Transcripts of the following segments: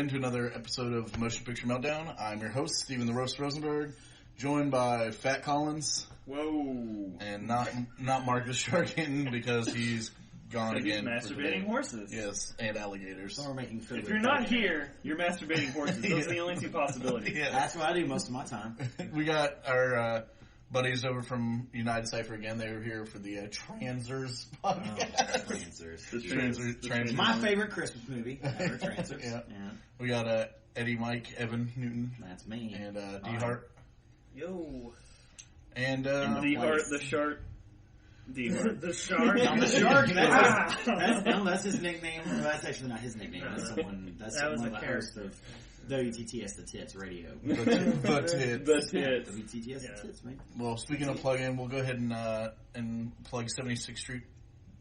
again to another episode of Motion Picture Meltdown. I'm your host, Steven the Roast Rosenberg, joined by Fat Collins. Whoa. And not Marcus Sharkin because he's gone again. He's masturbating horses. Yes, and alligators. So we're making food. If you're not here, you're masturbating horses. Those are the only two possibilities. Yeah. That's what I do most of my time. We got our buddies over from United Cypher again. They were here for the Transers podcast. Transers. My favorite Christmas movie ever, Transers. Yeah. We got Eddie Mike, Evan Newton. That's me. And Dehart. Yo. And Dehart, the shark. Dehart. The shark? I'm the shark. That's his nickname. Well, that's actually not his nickname. That's someone. That's one of the hosts of WTTS The Tits Radio. The Tits. The Tits. WTTS The Tits, man. Well, speaking of plug-in, we'll go ahead and plug 76th Street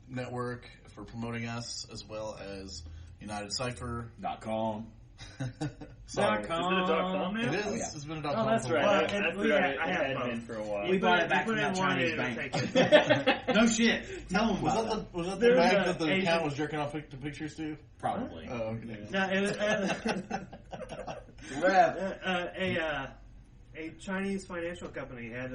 Network for promoting us, as well as Unitedcypher.com. Sorry. Is it a .com now? It is. Oh, yeah. It's been a .com. Oh, that's right. I had been for a while. We bought it back from that Chinese bank. No shit. Tell them about it. Was that the bank that the account was jerking off the pictures to? Probably. Oh, okay. No, it was a Chinese financial company had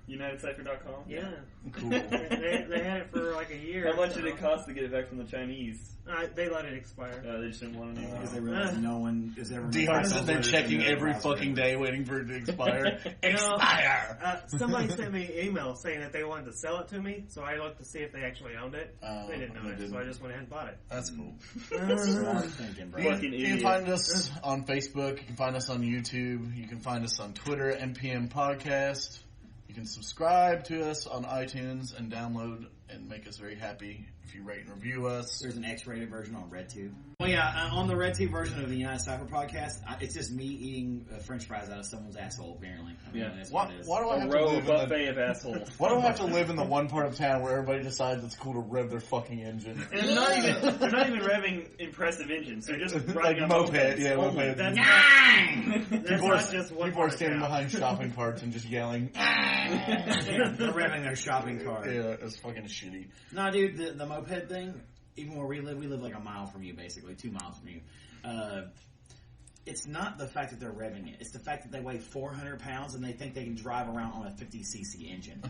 Unitedcypher.com? Yeah. Cool. They had it for like a year. How much did it cost to get it back from the Chinese? They let it expire. They just didn't want it anymore. Because they realized no one is ever... Dehart's sitting there checking every fucking day, waiting for it to expire. Expire! Somebody sent me an email saying that they wanted to sell it to me, so I looked to see if they actually owned it. They didn't own it, so I just went ahead and bought it. That's cool. Smart thinking, bro. You can find us on Facebook. You can find us on YouTube. You can find us on Twitter, MPM Podcast. You can subscribe to us on iTunes and download and make us very happy if you rate and review us. There's an X-rated version on RedTube. Well, yeah, on the RedTube version of the United Cypher podcast, it's just me eating French fries out of someone's asshole, apparently. I mean, that's what it is. Why do I have to live buffet of assholes. Why do I have to live in the one part of town where everybody decides it's cool to rev their fucking engine? And they're not even revving impressive engines. They're just riding on moped. mopeds. Moped. That's not just one people are standing behind shopping carts and just yelling. They're revving their shopping cart. Yeah, it's fucking shitty. No, dude, the moped thing, even where we live like a mile from you, basically, 2 miles from you. It's not the fact that they're revving it. It's the fact that they weigh 400 pounds and they think they can drive around on a 50cc engine.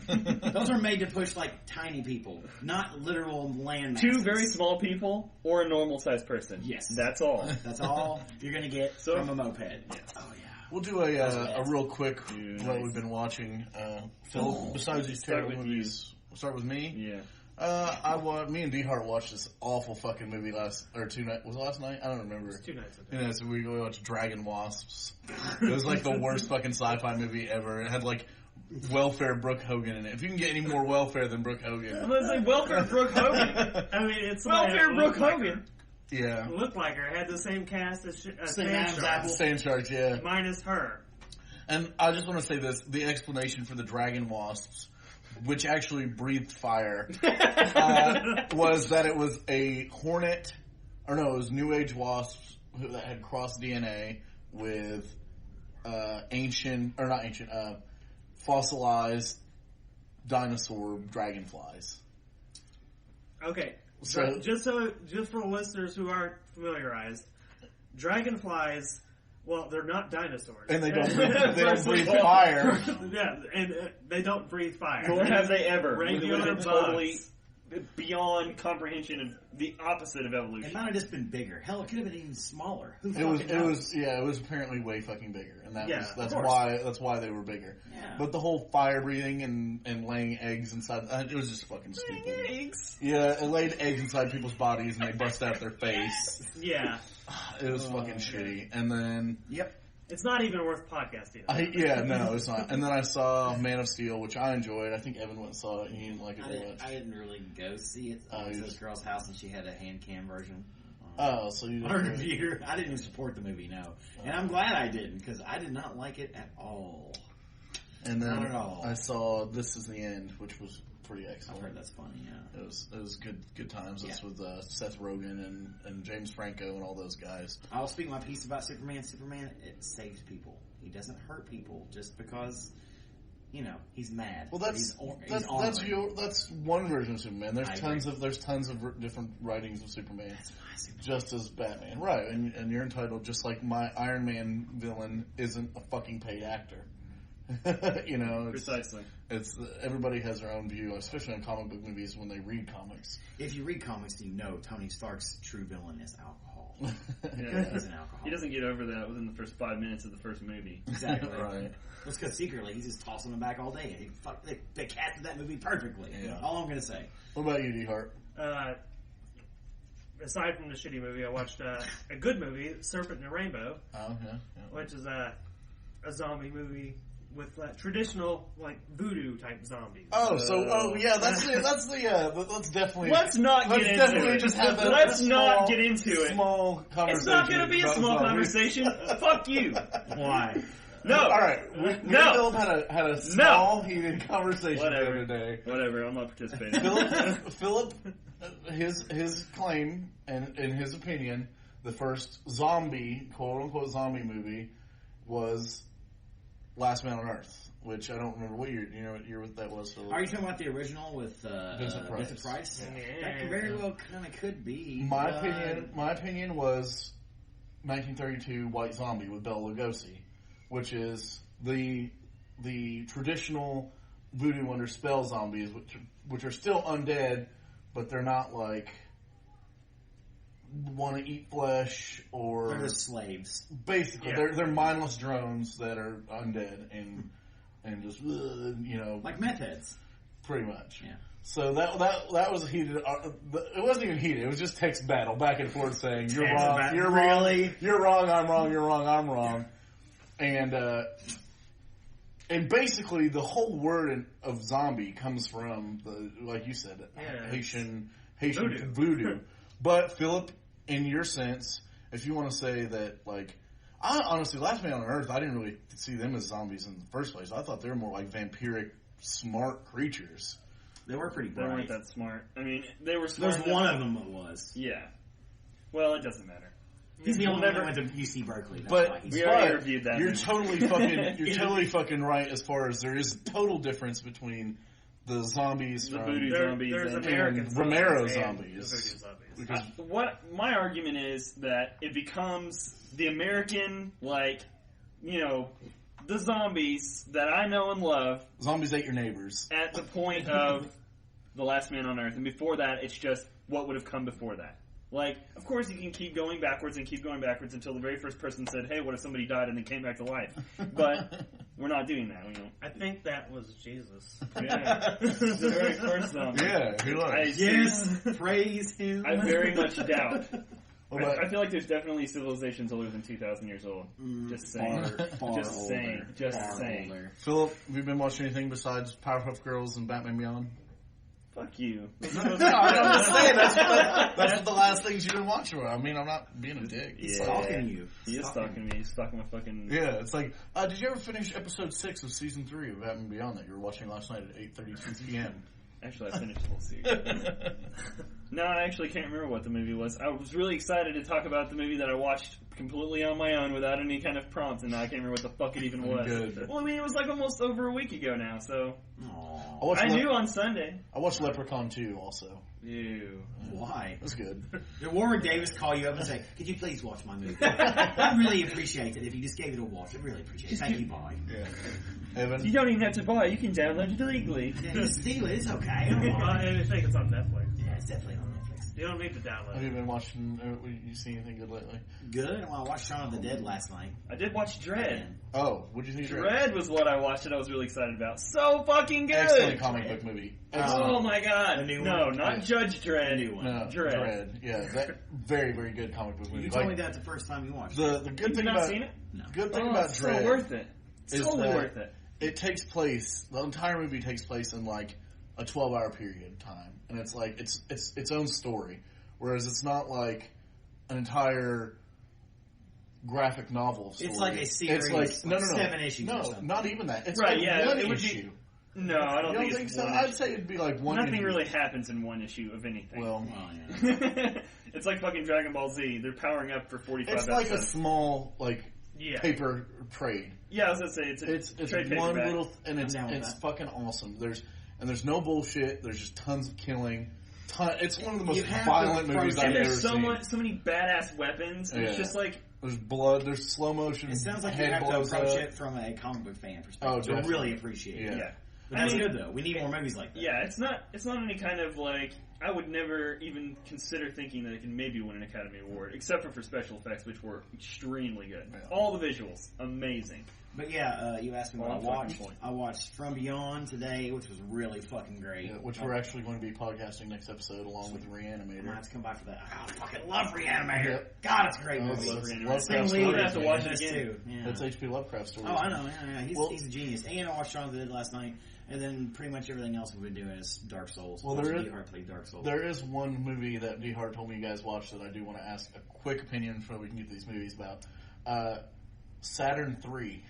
Those are made to push, like, tiny people, not literal land masses. 2 very small people or a normal-sized person. Yes. That's all. That's all you're going to get from a moped. Yes. Oh, yeah. We'll do a real quick what we've been watching. Phil, besides these terrible movies, we'll start with me. Yeah. Me and Dehart watched this awful fucking movie last night? Was it last night? I don't remember. It was 2 nights ago. Yeah, so we watched Dragon Wasps. It was like the worst fucking sci-fi movie ever. It had like welfare Brooke Hogan in it. If you can get any more welfare than Brooke Hogan. I was like, welfare Brooke Hogan. I mean, it's welfare Brooke Hogan. Yeah. Looked like her. Had the same cast as Sand Sharks, yeah. Minus her. And I just want to say this. The explanation for the Dragon Wasps, which actually breathed fire, was that it was a hornet, it was New Age wasps that had crossed DNA with fossilized dinosaur dragonflies. Okay, so just for the listeners who aren't familiarized, dragonflies. Well, they're not dinosaurs. And they don't breathe fire. Yeah, and they don't breathe fire. Nor have they ever. Regular bugs. Totally beyond comprehension of the opposite of evolution. It might have just been bigger. Hell, it could have been even smaller. It was apparently way fucking bigger, and that's why they were bigger. Yeah. But the whole fire breathing and laying eggs inside, it was just fucking stupid. Eggs. Yeah, it laid eggs inside people's bodies and they bust out their face. Yeah. It was fucking shitty. And then it's not even worth podcasting. No, it's not. And then I saw Man of Steel, which I enjoyed. I think Evan went and saw it, and he didn't like it very much. I didn't really go see it. I was at this girl's house, and she had a hand cam version. So you didn't? On her computer. I didn't even support the movie, no. And I'm glad I didn't, because I did not like it at all. And then not at all. I saw This Is the End, which was pretty excellent. I've heard that's funny, yeah. It was good times. It's with Seth Rogen and James Franco and all those guys. I'll speak my piece about Superman. Superman, it saves people. He doesn't hurt people just because he's mad. Well, that's one version of Superman. There's tons of different writings of Superman. That's my Superman. Just as Batman, right? And you're entitled, just like my Iron Man villain isn't a fucking paid actor. Precisely. It's everybody has their own view, especially in comic book movies when they read comics. If you read comics, Tony Stark's true villain is alcohol. Yeah. He's an alcoholic. He doesn't get over that within the first 5 minutes of the first movie. Exactly. Right. It's because secretly he's just tossing them back all day. They casted that movie perfectly. Yeah. All I'm going to say. What about you, Dehart? Aside from the shitty movie, I watched a good movie, Serpent and the Rainbow, which is a zombie movie with traditional voodoo type zombies. That's definitely. Let's not get into it. Just have Let's not get into it. Small conversation. It's not going to be a small conversation. Fuck you. Why? No. All right. Me and Philip had a small heated conversation the other day. Whatever. I'm not participating. Philip, his claim and in his opinion, the first zombie, quote unquote zombie movie, was Last Man on Earth, which I don't remember what year. You know what year that was? Philip? Are you talking about the original with Vincent Price? Yeah. That very well kind of could be. My opinion was 1932 White Zombie with Bela Lugosi, which is the traditional voodoo under spell zombies, which are still undead, but they're not want to eat flesh or they're just slaves. Basically, they're mindless drones that are undead and just like meth heads, pretty much. Yeah. So that was heated. It wasn't even heated. It was just text battle back and forth saying you're wrong, you're wrong, you're wrong, I'm wrong, you're wrong, I'm wrong, and basically the whole word of zombie comes from like you said, Haitian voodoo. But Philip, in your sense, if you want to say that, I honestly, Last Man on Earth, I didn't really see them as zombies in the first place. I thought they were more like vampiric, smart creatures. They were pretty bright. They weren't that smart. I mean, they were smart. There's one of them that was. Yeah. Well, it doesn't matter. He's the only one that went to UC Berkeley. That's but why he's we already reviewed that. You're totally fucking right as far as there is a total difference between the zombies the from voodoo zombies there's and American Romero zombies. zombies. Because what my argument is that it becomes the American, the zombies that I know and love. Zombies ate your neighbors. At the point of The Last Man on Earth. And before that, it's just what would have come before that. Of course you can keep going backwards and keep going backwards until the very first person said, hey, what if somebody died and then came back to life? But we're not doing that. I think that was Jesus. Yeah. The very first zombie. Yeah, he was. Yes, praise him. I very much doubt. Well, I feel like there's definitely civilizations older than 2,000 years old. Just saying. Far Just older. saying. Just Far saying. older. Philip, have you been watching anything besides Powerpuff Girls and Batman Beyond? Fuck you. I'm just saying, that's the last things you've been watching. I mean, I'm not being a dick. He's stalking you. He is stalking me. He's stalking my fucking... Yeah, it's like, did you ever finish episode 6 of season 3 of Batman Beyond that you were watching last night at 8:32 p.m.? Actually, I finished the whole series. No, I actually can't remember what the movie was. I was really excited to talk about the movie that I watched completely on my own without any kind of prompts, and now I can't remember what the fuck it even was. Good. Well, I mean, it was almost over a week ago now, so... I knew on Sunday. I watched Leprechaun 2 also. Ew. Why? It was good. Did Warwick Davis call you up and say, could you please watch my movie? I'd really appreciate it if you just gave it a watch. I'd really appreciate it. Thank you, boy. Yeah. Evan? You don't even have to buy it. You can download it illegally. Yeah, just steal it. It's okay. I think it's on Netflix. Yeah, it's definitely on Netflix. You don't need to download Have it. you been watching, you seen anything good lately? Good. Well, I watched Shaun of the Dead last night. I did watch Dredd. Oh, what'd you think of Dredd was what I watched that I was really excited about. So fucking good! Excellent comic book movie. Oh my god. The new No, one? not Judge Dredd. The new one. No, Dredd. Yeah, that very, very good comic book movie. You told me that the first time you watched The good You've thing not about seen it? No. good thing about it's Dredd so worth it. It's is totally that worth it. it takes place. The entire movie takes place in like a 12-hour period of time, and it's like its own story. Whereas it's not like an entire graphic novel story. It's like a series. It's like no, 7 issues or no, something. not even that. It's Right, like yeah, one it would be- issue. No, I don't You don't think think it's so? one I'd issue. say it'd be like one. Nothing issue. really happens in one issue of anything. Well, Oh, yeah. It's like fucking Dragon Ball Z. They're powering up for 45 it's like a episodes. small like paper trade. Yeah, I was gonna say it's trade one paperback. little and it's fucking awesome. There's no bullshit. There's just tons of killing. It's one of the most violent movies I've ever seen. And there's so many badass weapons. And it's just like there's blood. There's slow motion. It sounds like you have to approach it from a comic book fan perspective to really appreciate it. Yeah. But that's good though. We need more movies like that. Yeah, it's not any kind of like I would never even consider thinking that it can maybe win an Academy Award, except for special effects, which were extremely good. Yeah. All the visuals, amazing. But yeah, you asked me what I watched. I watched From Beyond today, which was really fucking great. Yeah, which we're actually going to be podcasting next episode along with Reanimator. I'm going to have to come by for that. I fucking love Reanimator. Yep. God, it's a great movie. Same lead. We're going to have to watch it again. Too. Yeah. It's H.P. Lovecraft story. Oh, I know. Yeah. He's a genius. And I watched Shaun of the Dead last night. And then pretty much everything else we've been doing is Dark Souls. Well, Dehart played Dark Souls. There is one movie that Dehart told me you guys watched that I do want to ask a quick opinion before we can get these movies about. Saturn 3.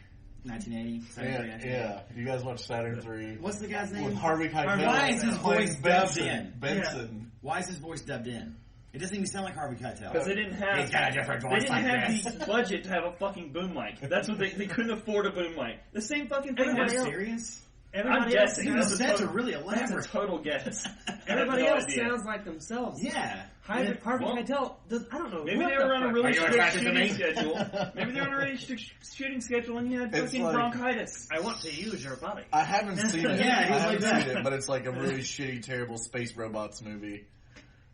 1980? Yeah. You guys watch Saturn 3? What's the guy's name? With Harvey Keitel. Why is his voice dubbed in? Benson. Yeah. Why is his voice dubbed in? It doesn't even sound like Harvey Keitel. Because they didn't have. He's got a different voice. They didn't have the budget to have a fucking boom mic. That's what they couldn't afford a boom mic. The same fucking thing. Are you serious? I'm guessing. The sets are really elaborate. That's a total guess. Everybody else sounds like themselves. Yeah. Harvey Keitel does. I don't know. Maybe they were on a really strict shooting schedule. Maybe they were on a really strict shooting schedule, and he had fucking bronchitis. I want to use your body. I haven't seen it. Yeah, I haven't seen it, but it's like a really shitty, terrible space robots movie.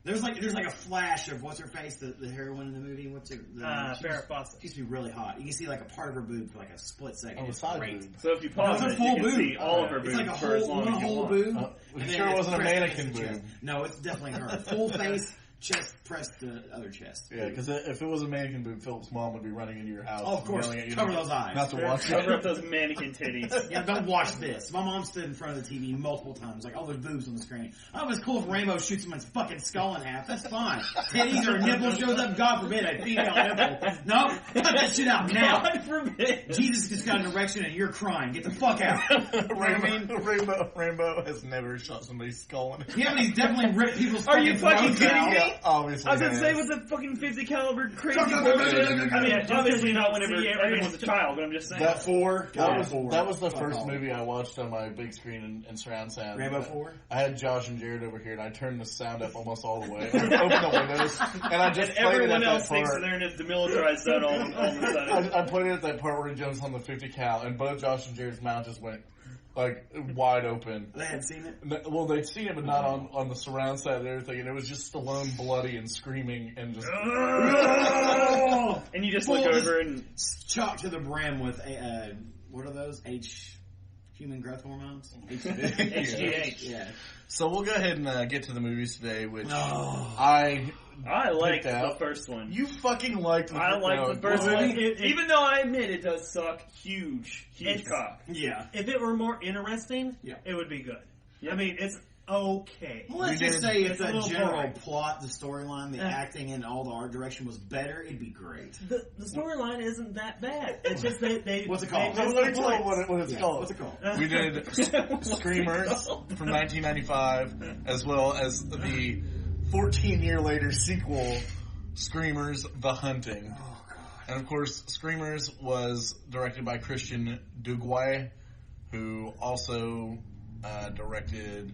There's like a flash of what's her face, the heroine in the movie. What's her? Farrah Fawcett. She used to be really hot. You can see like a part of her boob for like a split second. Oh, it's great. boob. So if you pause it, you can see all of her boobs. It's like a for as long as you whole want. boob. You sure it wasn't a mannequin boob? No, it's definitely her. Full face. Chest pressed the other chest. Yeah, because if it was a mannequin boob, Philip's mom would be running into your house. Oh, of course. Yelling at you Cover those eyes. Not to watch it. Cover up those mannequin titties. Yeah, don't watch this. My mom stood in front of the TV multiple times, like, oh, there's boobs on the screen. Oh, it's cool if Rainbow shoots someone's fucking skull in half. That's fine. Titties or a nipple shows up, God forbid, a female nipple. No, cut that shit out now. God forbid. Jesus just got an erection and you're crying. Get the fuck out. Rainbow has never shot somebody's skull in it. Yeah, but he's definitely ripped people's Are you fucking kidding me? Yeah, obviously. I was gonna say with the fucking 50 caliber crazy bullshit. I mean, obviously not whenever everyone was a child, but I'm just saying. That was the first movie I watched on my big screen in surround sound. Rainbow 4? I had Josh and Jared over here, and I turned the sound up almost all the way. Opened the windows, and I just played everyone it at else that part. thinks they're in a demilitarized zone all of a sudden. I played it at that part where he jumps on the 50 cal, and both Josh and Jared's mouth just went like wide open. They hadn't seen it? Well, they'd seen it, but not on the surround side and everything, and it was just Stallone bloody and screaming and just... And you just look over and... Chopped to the brim with, what are those? Human growth hormones? HGH. Yeah. So we'll go ahead and get to the movies today, which I liked the first one. You fucking liked the first one. I liked the first one. Even though I admit it does suck huge cock. Yeah. If it were more interesting, it would be good. I mean, it's okay. Well, let's just say if the general plot, the storyline, the acting, and all the art direction was better, it'd be great. The storyline isn't that bad. It's just they What's it called? Let me tell you what it's called. What's it called? We did Screamers from 1995, as well as the 14-year later sequel, Screamers: The Hunting. Oh, God. And of course, Screamers was directed by Christian Duguay, who also directed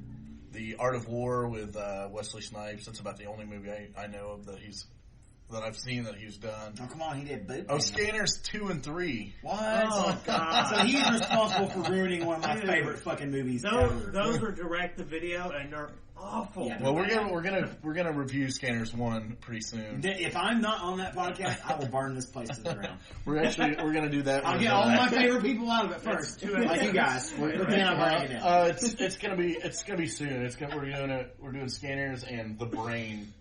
The Art of War with Wesley Snipes. That's about the only movie I know of that I've seen that he's done. Oh, come on, he did both. Oh, Scanners 2 and 3. What? Oh, God. So he's responsible for ruining one of my favorite fucking movies ever. Those were direct to video and they're awful. Yeah, Well, we're gonna review Scanners 1 pretty soon. If I'm not on that podcast, I will burn this place to the ground. We're gonna do that. I'll get all my favorite people out of it first, like you guys. But then I'll burn it down. It's gonna be soon. We're doing Scanners and The Brain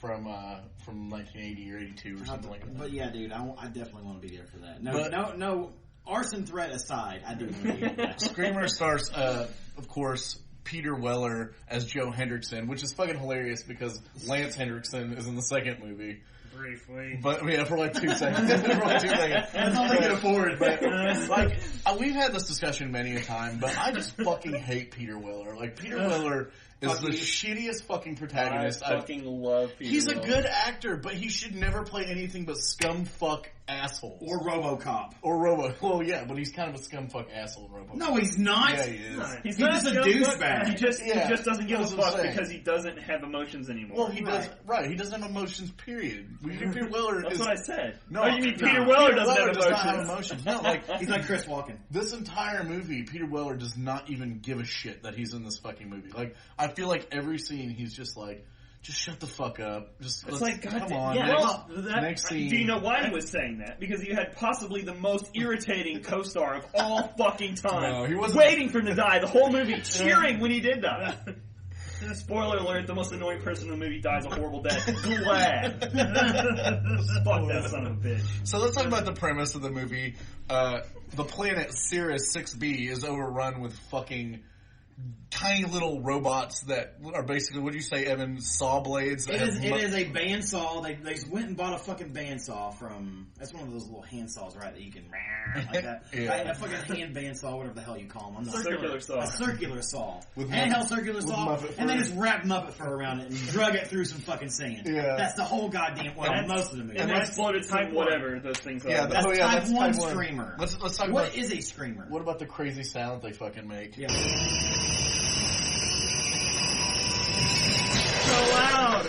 from 1980 or 82 or something like that. But yeah, dude, I definitely want to be there for that. No arson threat aside, I do want to be there. Screamer stars, of course, Peter Weller as Joe Hendrickson, which is fucking hilarious because Lance Hendrickson is in the second movie. Briefly. But, yeah, for like 2 seconds. That's all they can afford. But, we've had this discussion many a time, but I just fucking hate Peter Weller. Like, Peter Weller is the shittiest fucking protagonist. I fucking love Peter He's a Weller. good actor, but he should never play anything but scumfuck asshole. Or RoboCop. Well, yeah, but he's kind of a scumfuck asshole in RoboCop. No, he's not. Yeah, he is. He's He's just a douchebag. He just doesn't give a That's what I'm fuck saying. because he doesn't have emotions anymore. Well, he doesn't. Right, he doesn't have emotions. Period. Peter Weller That's is. what I said. No, Oh, you mean no. Peter Weller Peter doesn't Weller have does emotions? not have emotions. No, like He's like Chris Walken. this entire movie, Peter Weller does not even give a shit that he's in this fucking movie. Like, I feel like every scene he's just like, just shut the fuck up. Just It's let's- like, come God, on. yeah, next, well, next scene. Do you know why he was saying that? Because you had possibly the most irritating co-star of all fucking time. No, he wasn't. Waiting for him to die, the whole movie cheering when he did die. Spoiler alert, the most annoying person in the movie dies a horrible death. Glad. Fuck that son of a bitch. So let's talk about the premise of the movie. The planet Sirius 6B is overrun with fucking tiny little robots that are basically, what do you say, Evan, saw blades? It is a bandsaw. They went and bought a fucking bandsaw from. That's one of those little hand saws, right? That you can like that. Yeah. A fucking hand bandsaw, whatever the hell you call them. I'm not Circular saw. A circular saw. With Handheld circular saw, Muppet and they fur. just wrapped Muppet fur around it and drug it through some fucking sand. Yeah. That's the whole goddamn. Well, And most of the movie. And that's exploded type some one. whatever those things are. Yeah, That's Oh, yeah, type that's 1 type one. screamer. Let's talk What about is a screamer? what about the crazy sound they fucking make? Yeah. So loud.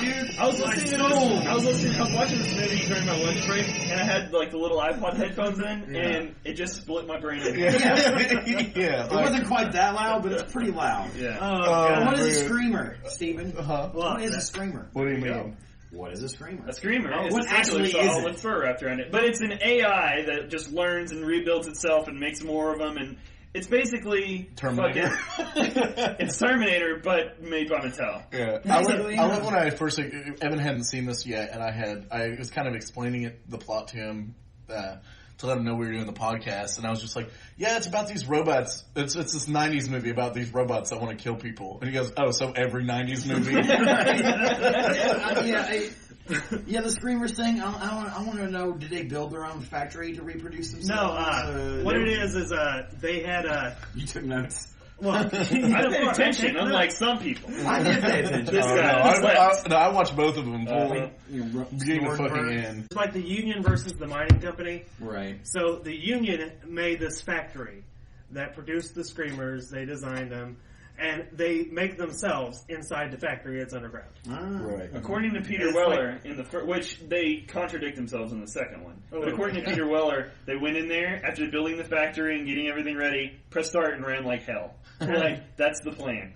Dude, I was watching this movie during my lunch break, and I had like the little iPod headphones in, and it just split my brain in. Yeah. It wasn't quite that loud, but it's pretty loud. Yeah. Oh, What is a weird. screamer, Steven? Uh-huh. What is a screamer? What do you mean? What is a screamer? A screamer. It's what a circular actually saw is it? with fur wrapped around it. But it's an AI that just learns and rebuilds itself and makes more of them, and it's basically Terminator. It's Terminator, but made by Mattel. Yeah, Basically, I love when I first. Evan hadn't seen this yet, and I was kind of explaining the plot to him to let him know we were doing the podcast, and I was just like, "Yeah, it's about these robots. It's this '90s movie about these robots that want to kill people." And he goes, "Oh, so every '90s movie?" Yeah, the screamers thing. I want to know: did they build their own factory to reproduce themselves? No, what it is they had You took notes. well, I pay attention, unlike some people. I did pay attention. This Oh, guy. no, I watched both of them, You beginning to scored fucking birds. end. It's like the Union versus the mining company. Right. So the Union made this factory that produced the screamers. They designed them, and they make themselves inside the factory. It's underground. Right. According to Peter Weller, in the which they contradict themselves in the second one. But according to Peter Weller, they went in there after building the factory and getting everything ready, pressed start and ran like hell. Like, that's the plan.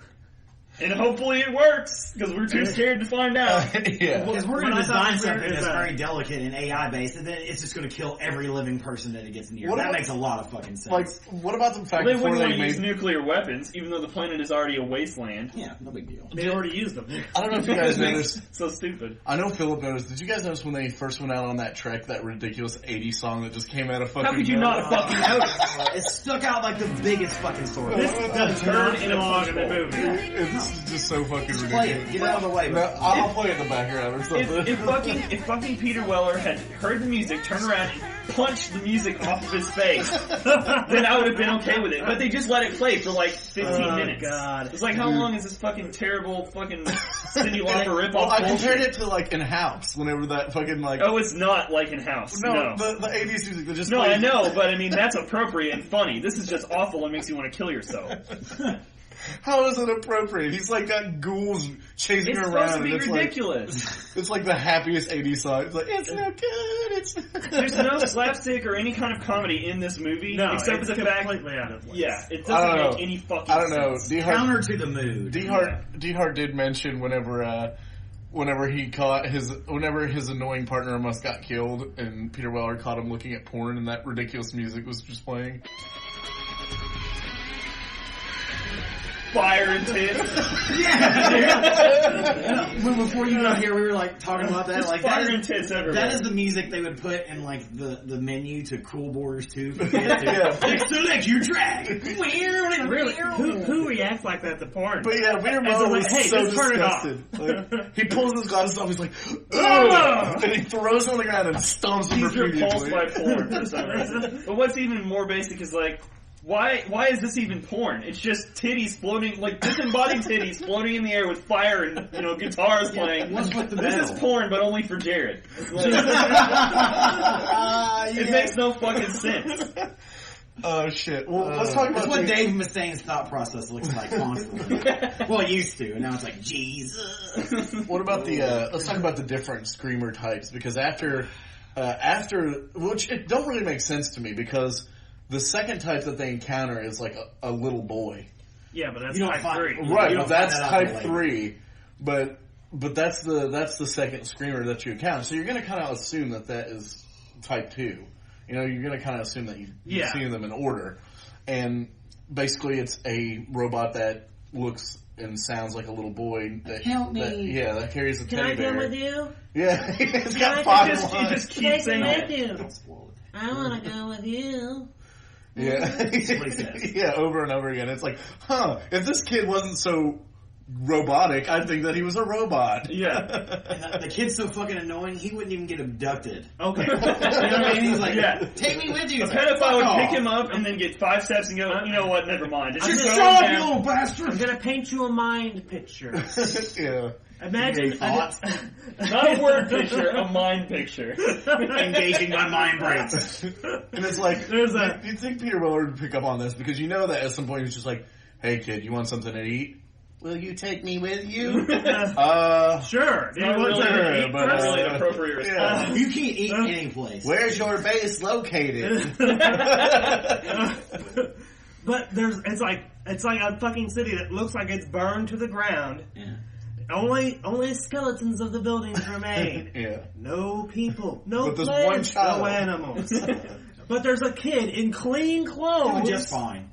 And hopefully it works, because we're too scared to find out. Yeah. Because we're What going to I thought design was something weird is that's that- very delicate and AI based, and then it's just going to kill every living person that it gets near. What That about- makes a lot of fucking sense. Like, what about the fact Well, they before wouldn't want they to use made? nuclear weapons, even though the planet is already a wasteland. yeah, no big deal. They already used them. I don't know if you guys noticed. So stupid. I know Philip noticed. Did you guys notice when they first went out on that trek, that ridiculous '80s song that just came out of fucking? How could you nowhere? not fucking notice? It stuck out like the biggest fucking sword. This does turn not in a belong in the punch movie. It's just so fucking Just ridiculous. play it. Get out of the way. No, I'll play it in the background or something. If fucking Peter Weller had heard the music, turned around and punched the music off of his face, then I would have been okay with it. But they just let it play for like 15 minutes. God. It's like, how long is this fucking terrible fucking Cyndi Lauper ripoff Well, I compared bullshit? it to like in House, whenever that fucking like. Oh, it's not like in House. No. The '80s music that just. No, plays. I know, but I mean, that's appropriate and funny. This is just awful and makes you want to kill yourself. How is it appropriate? He's like got ghouls chasing It's her supposed around, to be and it's ridiculous. it's like the happiest '80s song. It's like it's no good. It's There's no slapstick or any kind of comedy in this movie, No, except for it's the fact, completely out of place. yeah, it I don't doesn't know. make any fucking I don't know. sense. Counter to the mood. Dehart did mention whenever his annoying partner almost got killed, and Peter Weller caught him looking at porn, and that ridiculous music was just playing. Fire and tits. Before you got here, we were like talking about that. There's Like fire that and is, tits everywhere. that is the music they would put in like the menu to Cool Borders 2. Yeah. Next select your track. Really? Who reacts like that to porn? But yeah, Peter As Weller a way, was hey, so just turn it off. disgusted. Like, he pulls his glasses off. He's like, ugh! And he throws him on the ground and stomps him He's repulsed repeatedly. by porn for some reason. But what's even more basic is like, Why is this even porn? It's just titties floating, like disembodied titties floating in the air with fire and guitars playing. What's with the This metal? is porn, but only for Jared. Like, It makes no fucking sense. Oh shit! Well, let's talk about That's what Dave Mustaine's thought process looks like constantly. Well, it used to, and now it's like Jesus. What about the? Let's talk about the different screamer types, because after which it don't really make sense to me, because the second type that they encounter is like a little boy. Yeah, but that's You don't type find- 3. Right, You but don't that's find that out type till later. 3. But that's the second screamer that you encounter. So you're going to kind of assume that is type 2. You know, you're going to kind of assume that you've seen them in order. And basically it's a robot that looks and sounds like a little boy. Help me. That carries a Can teddy I bear. come with you? Yeah, it's got I five just- lines. You just keep saying Take that. me with you. I want to go with you. Yeah. what he says. Yeah, over and over again. It's like, if this kid wasn't so robotic, I'd think that he was a robot. Yeah. And the kid's so fucking annoying, he wouldn't even get abducted. Okay. You know what I mean? He's like, Yeah. take me with you. A It's like, pedophile fuck would off. pick him up and then get 5 steps and go, you know what, never mind. It's Just just shut up, going you down. little bastard. I'm gonna paint you a mind picture. Yeah. Imagine Thoughts? Not a word picture, a mind picture. Engaging my mind breaks. And it's like, you'd think Peter Weller would pick up on this, because you know that at some point he's just like, hey kid, you want something to eat? Will you take me with you? Sure. Do you Not want really, something to eat but, not first? really an appropriate response. Yeah. You can't eat any place. Where's your base located? But it's like a fucking city that looks like it's burned to the ground. Yeah. Only skeletons of the buildings remain. Yeah. No people, no But there's one plants, child. no animals. But there's a kid in clean Doing clothes. just fine.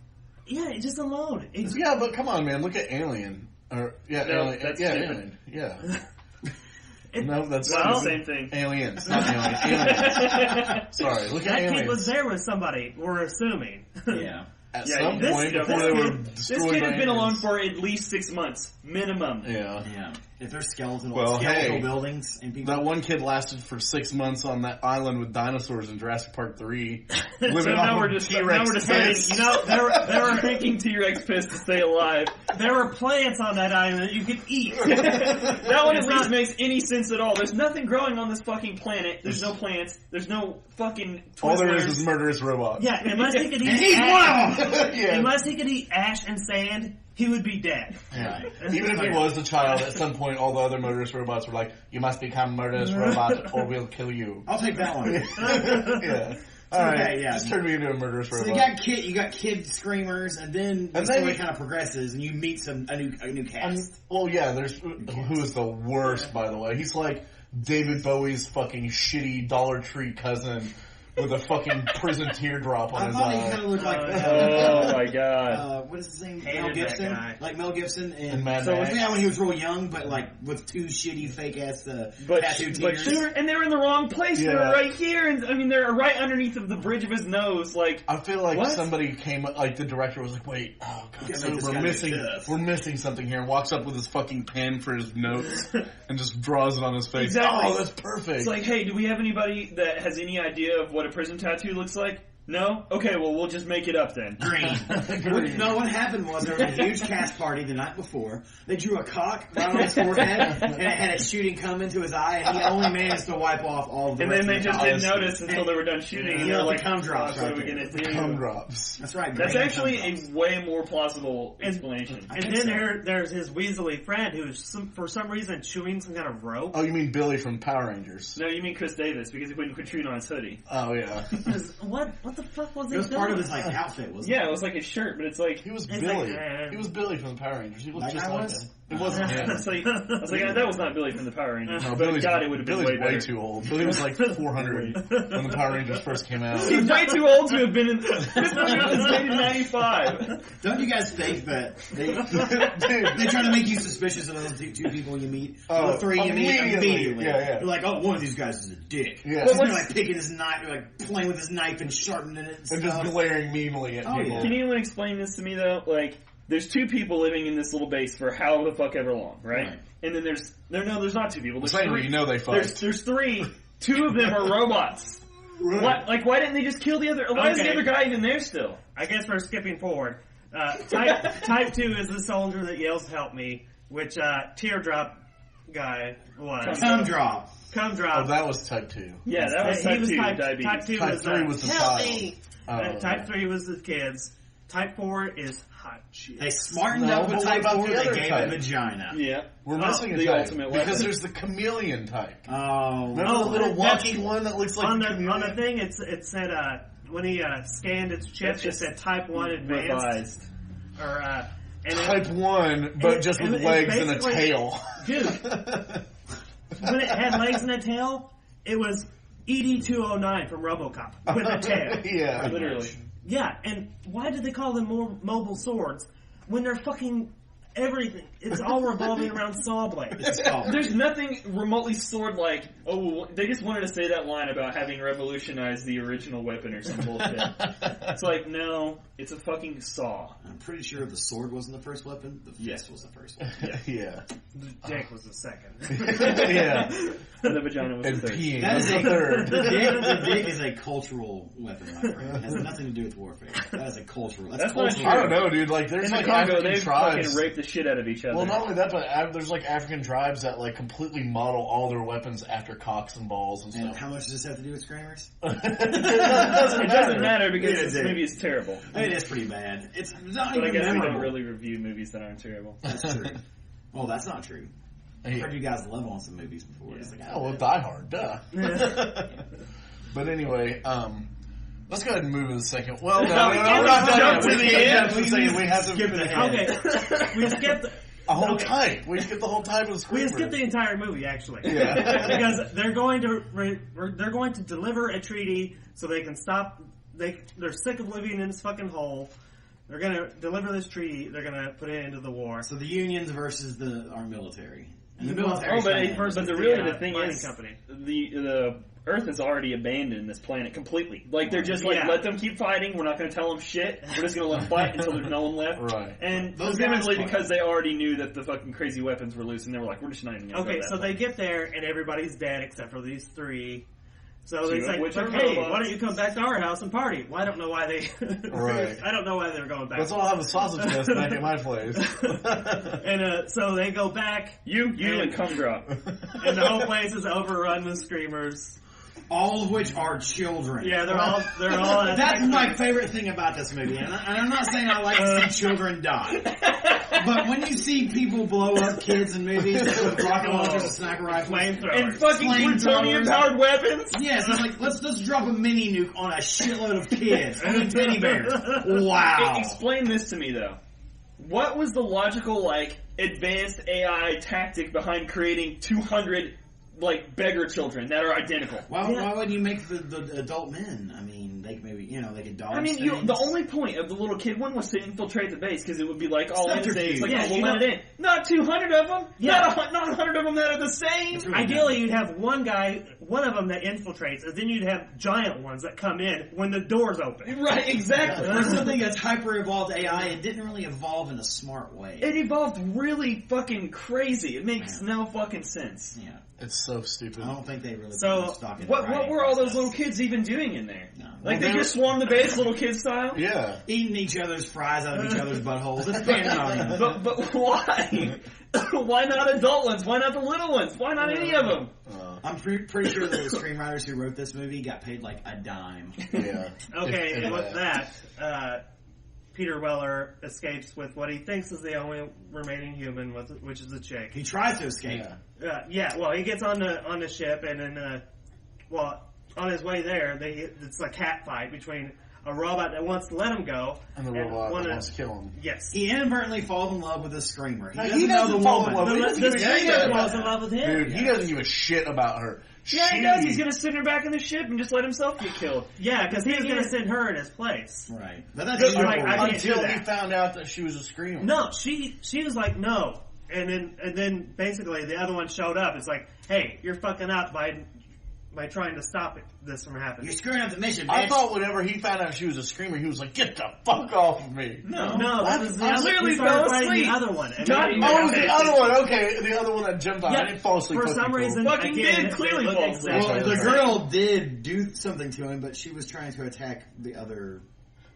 Yeah, just alone. It's, Yeah, but come on, man. Look at Alien. Or No, Alien. that's yeah, different. Alien. Yeah. it- No, that's Not the Well- same thing. Aliens, not Alien. Aliens. Sorry, look at that Aliens. kid was there with somebody. We're assuming. Yeah. At Yeah, some this- point this before they were kid- destroyed This kid by had been alone aliens. for at least 6 months, minimum. Yeah. Yeah. If there's skeletal Well, hey. buildings and people. That one kid lasted for 6 months on that island with dinosaurs in Jurassic Park 3. Living So off now we're of just T-Rex deciding, piss. you know, they were drinking T-Rex piss to stay alive. There were plants on that island that you could eat. That one at It's least not- makes any sense at all. There's nothing growing on this fucking planet. There's no plants. There's no fucking All there Twizzlers. is murderous robots. Yeah, unless he could and eat he's ash, one of them! Yeah. unless he could eat ash and sand, he would be dead. Yeah. Even if he was a child, at some point all the other murderous robots were like, you must become a murderous robot or we'll kill you. I'll take that one. Yeah. Alright, okay, yeah. just turn me into a murderous So robot. you got kid screamers, and then the And then story you- kind of progresses, and you meet a new cast. Well, yeah, there's who is the worst, by the way. He's like David Bowie's fucking shitty Dollar Tree cousin with a fucking prison teardrop on I his thought he kind eye. of looked like Oh my god. what is his name? Hated Mel that Gibson, guy. like Mel Gibson, And Mad so Max. yeah, when he was real young, but like with two shitty fake ass But tattoo but tears. and they were in the wrong place. They were Yeah. right here, and I mean they're right underneath of the bridge of his nose. Like I feel like What? somebody came, like the director was like, "Wait, oh god, gotta so make this guy look we're missing something here." And walks up with his fucking pen for his notes and just draws it on his face. Exactly. Oh, that's perfect. it's like, hey, do we have anybody that has any idea of what a prison tattoo looks like? No? Okay, well we'll just make it up then. Green. What happened was there was a huge cast party the night before. They drew a cock right on his forehead, and it had a shooting come into his eye, and he only managed to wipe off all of the And rest then they of the just cock. didn't notice until they were done shooting, and Yeah, they're the like, cum drops "What are right we there. gonna do?" Cum drops. That's right. That's green actually cum drops. a way more plausible explanation. I And think then so. there's his weaselly friend who's for some reason chewing some kind of rope. Oh, you mean Billy from Power Rangers? No, you mean Chris Davis, because he couldn't protrude on his hoodie. Oh yeah, What the fuck was It was he part of doing? his like outfit, wasn't Yeah, it was like his shirt, but it's like... he was It's Billy. like, He was Billy from the Power Rangers. He looked That just guy like was? him. It wasn't him. I was like, that was not Billy from the Power Rangers. No, But Billy's, God, it would have been Billy's way better. too old. Billy was like 400 when the Power Rangers first came out. He's way too old to have been in... This movie was made in 95. Don't you guys think that they Dude, they try to make you suspicious of those two people you meet? Oh, the three you meet immediately. Yeah, yeah. You're like, oh, one of these guys is a dick. Yeah. He's Well, like picking his knife, like playing with his knife and sharpening it. and just glaring meanly at Oh, people. yeah. Can anyone explain this to me, though? Like, there's two people living in this little base for how the fuck ever long, right? Right. And then there's not two people. There's Same, three. you know they fucked. There's three. Two of them are robots. What? Like, why didn't they just kill the other? Why is the other guy even there still? I guess we're skipping forward. Type 2 is the soldier that yells "Help me," which Teardrop guy was. Come drop. Oh, that was type 2. Yeah, that was type 2 diabetes. Type 2 Type was 3 was the "Help child. me." Type 3 was the kids. Type 4 is hot shit. They smartened No, up with but type what about 4, the they other gave type? it vagina. Yeah. We're missing a the type. ultimate Because weapon. there's the chameleon type. Oh. Remember the little that's- wonky one that looks like on a the chameleon? thing, it said when he scanned its chip, That's it said Type 1 advanced. Revised. Or and Type 1, but just with it's legs and a basically- tail. Dude, when it had legs and a tail, it was ED-209 from RoboCop with a tail. Yeah. Literally. Yeah, and why did they call them more mobile swords when they're fucking everything? It's all revolving around saw blades. It's called. There's nothing remotely sword-like. Oh, they just wanted to say that line about having revolutionized the original weapon or some bullshit. It's like, no, it's a fucking saw. I'm pretty sure the sword wasn't the first weapon. The fist was the first one. Yeah. The dick was the second. Yeah. And the vagina was And the third. peeing That was is the third. the dick is a cultural weapon, my friend. It has nothing to do with warfare. That is a cultural. That's not cultural. I don't know, dude. Like, there's In the like Congo, African they tribes. fucking rape the shit out of each other. Well, not only that, but there's like African tribes that like completely model all their weapons after cocks and balls and And stuff. how much does this have to do with screamers? It doesn't matter because Yeah, it this did. movie is terrible. It is pretty bad. It's not But I even guess we memorable. don't really review movies that aren't terrible. That's true. Well, that's not true. I've Yeah. heard you guys love on some movies before. It's like, Oh, well, Die Hard, duh. But anyway, let's go ahead and move to the second. Well, no, we're not done jump yet. to the end. We have to skip it ahead. Okay, we skipped. a whole Okay. type. We skipped the whole type of the We screamer. skipped the entire movie, actually. Yeah. Because they're going to deliver a treaty so they can stop. They're sick of living in this fucking hole. They're going to deliver this treaty. They're going to put it into the war. So the unions versus our military. And the Well, military. versus the thing mining is, company. the Earth has already abandoned this planet completely. Like, they're just like, Yeah. let them keep fighting. We're not going to tell them shit. We're just going to let them fight until there's no one left. Right. And Those presumably guys because they already knew that the fucking crazy weapons were loose, and they were like, we're just not even going to Okay, go so that they far. get there and everybody's dead except for these three. So Two they of say, which are "Hey, robots." why don't you come back to our house and party?" Well, I don't know why they. Right. I don't know why they're going back. Let's all have a sausage fest back at my place. And so they go back, You and cum drop. and the whole place is overrun with screamers. All of which are children. Yeah, they're all. That's my favorite thing about this movie, and I'm not saying I like to see children die, but when you see people blow up kids in movies with rocket launchers and sniper rifles, Flamethrowers. And fucking Flamethrowers. plutonium-powered weapons? yes, it's like let's drop a mini nuke on a shitload of kids and teddy bears. Wow. Explain this to me, though. What was the logical, like, advanced AI tactic behind creating 200, like, beggar children that are identical? Why wouldn't you make the adult men? I mean, they could maybe they could dodge. I mean, things. the only point of the little kid one was to infiltrate the base because it would be like all Subterfuge. it's like, Yeah, oh, we'll you let it in. Not 200 of them. Yeah. Not 100 of them that are the same. It's really Ideally, you'd have one of them that infiltrates, and then you'd have giant ones that come in when the doors open. Right, exactly. For something that's hyper evolved AI, it didn't really evolve in a smart way. It evolved really fucking crazy. It makes no fucking sense. Yeah, It's so stupid. I don't think they really So, put much stock in What the writing were all those process. little kids even doing in there? No. Like, Well, they just swarmed the base, little kid style? Yeah. Eating each other's fries out of each other's buttholes. It's pandemonium. But why? Why not adult ones? Why not the little ones? Why not any of them? I'm pretty sure that the screenwriters who wrote this movie got paid like a dime. Yeah. Okay, If and with that, Peter Weller escapes with what he thinks is the only remaining human, which is a chick. He tries to escape. Yeah. Well, he gets on the ship, and then, on his way there, it's a cat fight between a robot that wants to let him go And the robot that wants to kill him. Yes. He inadvertently falls in love with a screamer. He No, doesn't he know doesn't the fall in woman. love. The, He doesn't the give a shit screamer about falls that. in love with him. Dude, he doesn't give a shit about her. Yeah, he does. He's gonna send her back in the ship and just let himself get killed. Yeah, because he was going to send her in his place. Right. But that's Good, chivalry. like, I can't Until do he that. found out that she was a screamer. No, she was like, no. And then basically the other one showed up. It's like, hey, you're fucking up by by trying to stop this from happening. You're screwing up the mission, bitch. I thought whenever he found out she was a screamer, he was like, "Get the fuck off of me!" No, that was the I other. literally We started fell fighting asleep. the other one. And Johnny- then- Oh, it was the other one. Okay, the other one that jumped on. I didn't fall asleep. For Must be some cool. reason, Fucking again, did clearly they look fall asleep. exactly Well, Okay, the right. girl did do something to him, but she was trying to attack the other.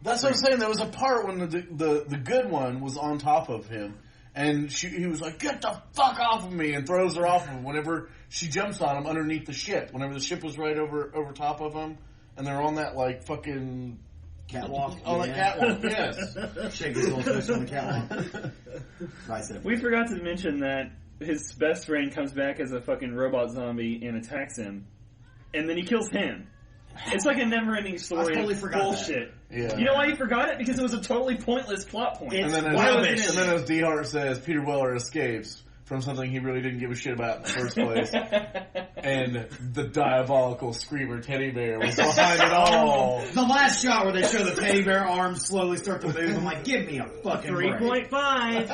That's what I'm saying. There was a part when the good one was on top of him, and he was like, "Get the fuck off of me!" and throws her off of him. Whenever she jumps on him underneath the ship, whenever the ship was right over top of him, and they're on that like fucking Catwalk. that catwalk. Yes. Shake his little fish on the catwalk. Right step. We forgot to mention that his best friend comes back as a fucking robot zombie and attacks him, and then he kills him. It's like a never-ending story totally of forgot bullshit. Yeah. You know why you forgot it? Because it was a totally pointless plot point. And then, as Dehart says, Peter Weller escapes from something he really didn't give a shit about in the first place. And the diabolical screamer teddy bear was behind it all. The last shot where they show the teddy bear arms slowly start to move, I'm like, give me a fucking break. 3.5.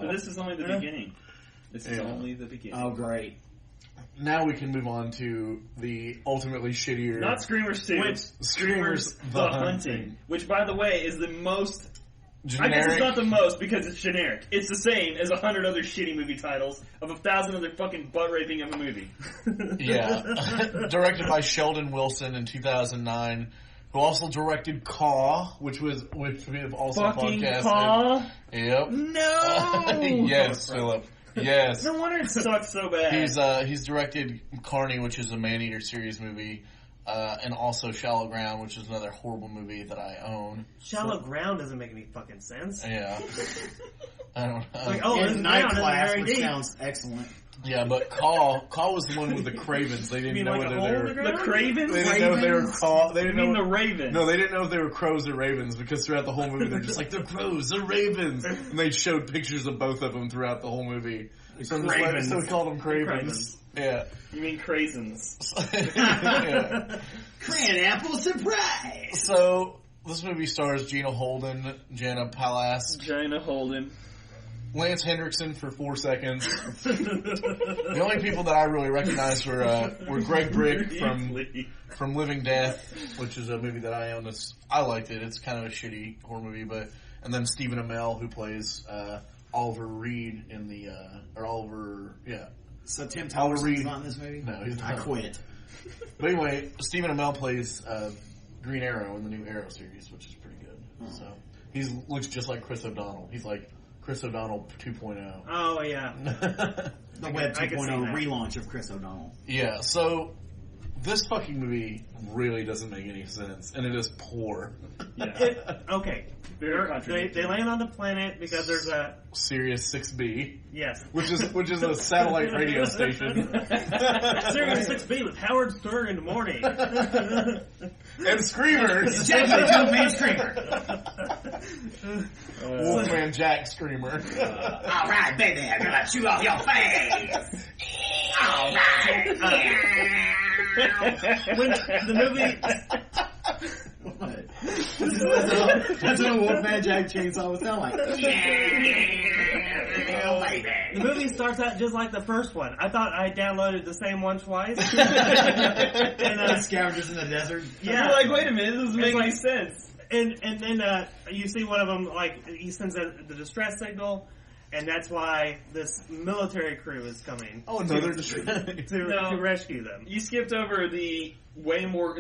But this is only the beginning. This is only the beginning. Oh, great. Now we can move on to the ultimately shittier... Not Screamers 2. Screamers The Hunting. Which, by the way, is the most... generic. I guess it's not the most because it's generic. It's the same as 100 other shitty movie titles of 1,000 other fucking butt raping of a movie. Yeah. Directed by Sheldon Wilson in 2009, who also directed Caw, which we have also Fucking podcasted. Caw? Yep. No! Yes, Philip. Yes. No wonder it sucks so bad. He's directed Carney, which is a Man-Eater series movie, and also Shallow Ground, which is another horrible movie that I own. Shallow Ground doesn't make any fucking sense. Yeah. I don't know. Like, oh, In this night ground isn't class, very which deep. sounds excellent. Yeah, but Caw was the one with the Cravens. They didn't You mean know like a whether hole they in were... the ground? The Cravens? They didn't know if they were Caw. They You didn't mean know... the Ravens? No, they didn't know if they were crows or ravens because throughout the whole movie they're just like, they're crows, they're ravens. And they showed pictures of both of them throughout the whole movie. So we called them Cravens. Yeah. You mean Craisins. Yeah. Cran apple surprise! So, this movie stars Gina Holden, Jana Palas, Gina Holden. Lance Hendrickson for 4 seconds. The only people that I really recognized were Greg Brick from Living Death, which is a movie that I own. I liked it. It's kind of a shitty horror movie, and then Stephen Amell, who plays Oliver Reed in the So Tim Oliver Thomerson's Reed. not in this movie? No, he's not. I quit. But anyway, Stephen Amell plays Green Arrow in the new Arrow series, which is pretty good. So he looks just like Chris O'Donnell. He's like Chris O'Donnell 2.0. Oh, yeah. The Web I can see 2.0 that. relaunch of Chris O'Donnell. Yeah, so this fucking movie really doesn't make any sense, and it is poor. Yeah. Okay. Very contradictory. They land on the planet because there's a... Sirius 6B, Yes. which is a satellite radio station, Sirius 6B with Howard Stern in the morning. and Screamers. Jackie the Jumpman Screamer! Wolfman Jack Screamer. Alright, baby, I'm gonna chew off your face! Alright! When the movie... What? That's what a Wolfman Jack chainsaw would sound like. Yeah, baby. The movie starts out just like the first one. I thought I downloaded the same one twice. And scavengers in the desert. Yeah. You're like, wait a minute, this doesn't make any sense. And then you see one of them, like, he sends the distress signal, and that's why this military crew is coming. Oh, another distraction. To rescue them. You skipped over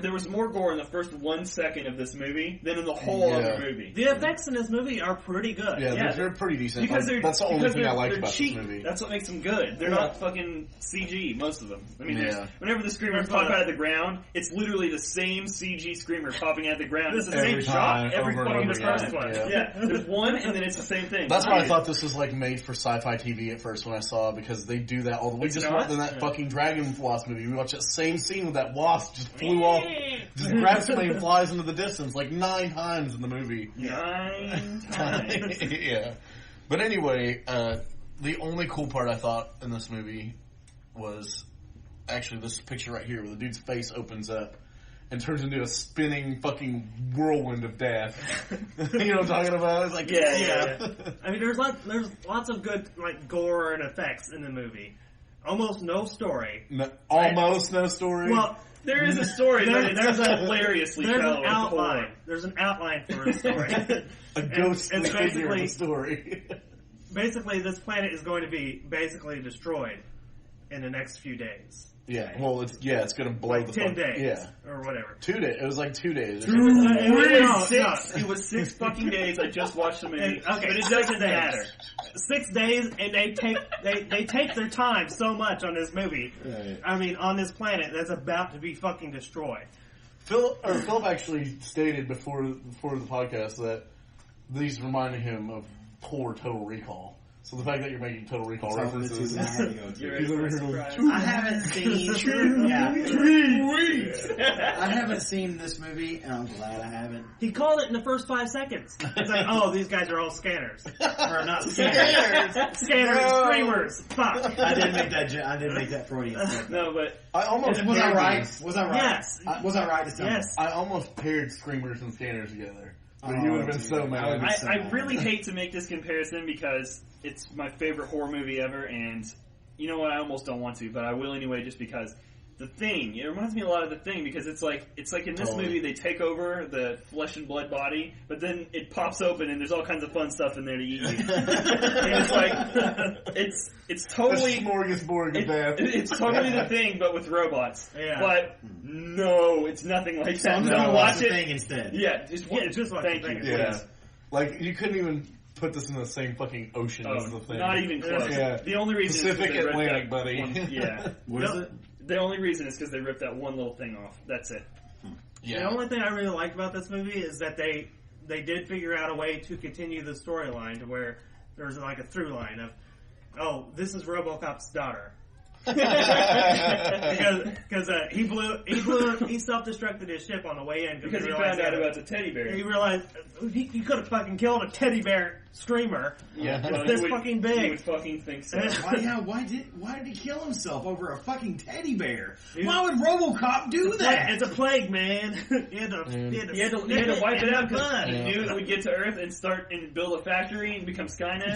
there was more gore in the first 1 second of this movie than in the whole other movie. The effects in this movie are pretty good. Yeah, they're pretty decent. Because That's the only thing I liked they're about cheap. this movie. That's what makes them good. They're not fucking CG, most of them. I mean, Yeah. whenever the screamers pop out of the ground, it's literally the same CG screamer popping out of the ground. It's the Every same time, shot every over and fucking over time. again. Yeah, there's one, and then it's the same thing. That's why I thought this was like made for sci-fi TV at first when I saw it, because they do that all the way. We It's just not? watched in that fucking Dragon Wasp movie. We watched that same scene with that wasp just flew off, just grabs somebody and flies into the distance like 9 times in the movie. 9 times. Yeah. But anyway, the only cool part I thought in this movie was actually this picture right here where the dude's face opens up and turns into a spinning fucking whirlwind of death. You know what I'm talking about? It's like, Yeah. I mean, there's lots of good, like, gore and effects in the movie. almost no story. Almost no story. Well, there is a story, but it's hilariously there's told. an outline. There's an outline for a story. a ghostly it's figure of basically- the story. Basically, this planet is going to be basically destroyed in the next few days. Yeah, well, it's going to blow Like the 10 fuck. days. Yeah. Or whatever. 2 days. It was like 2 days. It was 6 fucking days. I just watched the movie. Okay, but it 6 doesn't days. matter. 6 days, and they take their time so much on this movie. Right. I mean, on this planet that's about to be fucking destroyed. Philip actually stated before the podcast that these reminded him of poor Total Recall. So the fact that you're making Total Recall references, I had to go to. You're he's over here surprised. going, I haven't seen. Yeah. 3 weeks. I haven't seen this movie, and I'm glad I haven't. He called it in the first 5 seconds. It's like, oh, these guys are all scanners. Or not scanners. Scanners, No. screamers. Fuck. I did make that Freudian slip. No, but I almost Was I paired right? these. Was I right? Yes. Was I right to tell Yes. I almost paired Screamers and Scanners together. But Oh, you would have been dude. so I mad. would've been so I really hate to make this comparison because it's my favorite horror movie ever, and you know what? I almost don't want to, but I will anyway, just because The Thing. It reminds me a lot of The Thing because it's like in this Totally. movie they take over the flesh and blood body, but then it pops open and there's all kinds of fun stuff in there to eat. And it's like it's totally a smorgasbord of death. It's totally The Thing, but with robots. Yeah. But no, it's nothing like So that. I'm So just gonna watch watch the it. thing instead. Yeah, just watch. Just watch Thank The you. Thing. Yeah. please. Like, you couldn't even put this in the same fucking ocean as The Thing. Not even close. Yeah. The only reason Pacific is 'cause they ripped Atlantic, that buddy. one- yeah. What is it? The only reason is because they ripped that one little thing off. That's it. Yeah. The only thing I really liked about this movie is that they did figure out a way to continue the storyline to where there's like a through line of, oh, this is RoboCop's daughter. Because he self-destructed his ship on the way in Because he realized found out that- about the teddy bear. He realized he could have fucking killed a teddy bear screamer. Yeah, It's well, this you would- fucking You big. would fucking think so. Why did he kill himself over a fucking teddy bear? Why would RoboCop do that? It's a plague, man. You had to He had to wipe it out because blood. he knew it would get to Earth and start and build a factory and become Skynet.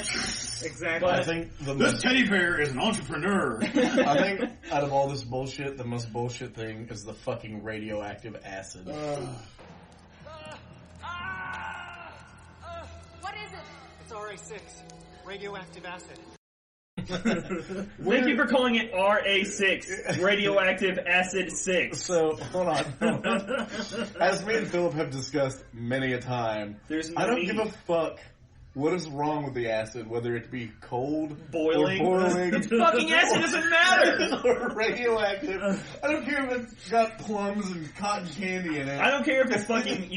Exactly. I think This teddy bear is an entrepreneur. I think out of all this bullshit, the most bullshit thing is the fucking radioactive acid. What is it? It's RA6, radioactive acid. Thank you for calling it RA6, radioactive acid 6. So, hold on. As me and Philip have discussed many a time, There's no I don't need. give a fuck what is wrong with the acid, whether it be cold, Boiling. or boiling, It's fucking acid doesn't matter. or radioactive. I don't care if it's got plums and cotton candy in it. I don't care if it's fucking,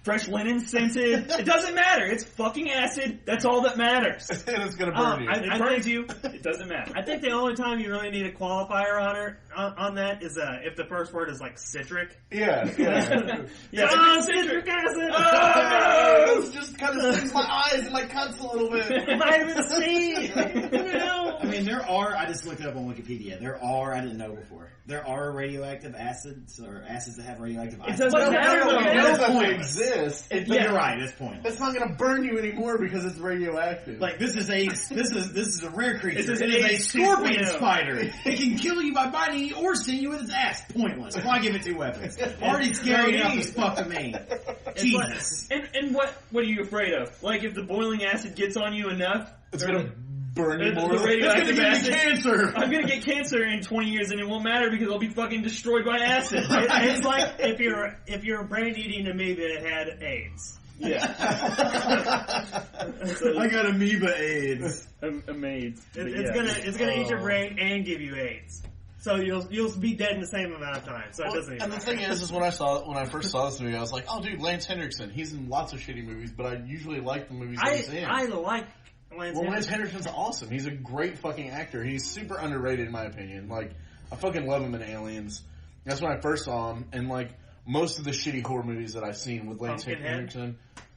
fresh linen scented. It doesn't matter. It's fucking acid. That's all that matters. And it's gonna burn you. It burns you. It doesn't matter. I think the only time you really need a qualifier on that is if the first word is like citric. Yeah. Yeah, Oh, citric citric acid! Oh, this just kind of stings my eyes and my cuts a little bit. Vitamin C! I mean, I just looked it up on Wikipedia. I didn't know before. There are radioactive acids, or acids that have radioactive It acids. doesn't matter We though. know That's that they pointless. exist. But you're right, it's pointless. It's not gonna burn you anymore because it's radioactive. Like this is a rare creature. This is It is a a scorpion 6.0. spider. It can kill you by biting you or sting you with its ass. Pointless. Why give it 2 weapons? Already scary enough as fuck to me. Jesus. And what are you afraid of? Like if the boiling acid gets on you enough, It's gonna burn you the more. It's radioactive gonna give acid. me cancer. I'm gonna get cancer in 20 years and it won't matter because I'll be fucking destroyed by acid. It's like if you're brain eating amoeba that had AIDS. Yeah. I got amoeba AIDS. Amazed. It's gonna eat your brain and give you AIDS. So you'll be dead in the same amount of time. So it doesn't even And the thing is when I first saw this movie, I was like, oh, dude, Lance Hendrickson. He's in lots of shitty movies, but I usually like the movies that he's in. I like Lance Well, Lance Hendrickson. Hendrickson's awesome. He's a great fucking actor. He's super underrated in my opinion. Like, I fucking love him in Aliens. That's when I first saw him, and like most of the shitty horror movies that I've seen with Lance Pumpkinhead? Hendrickson,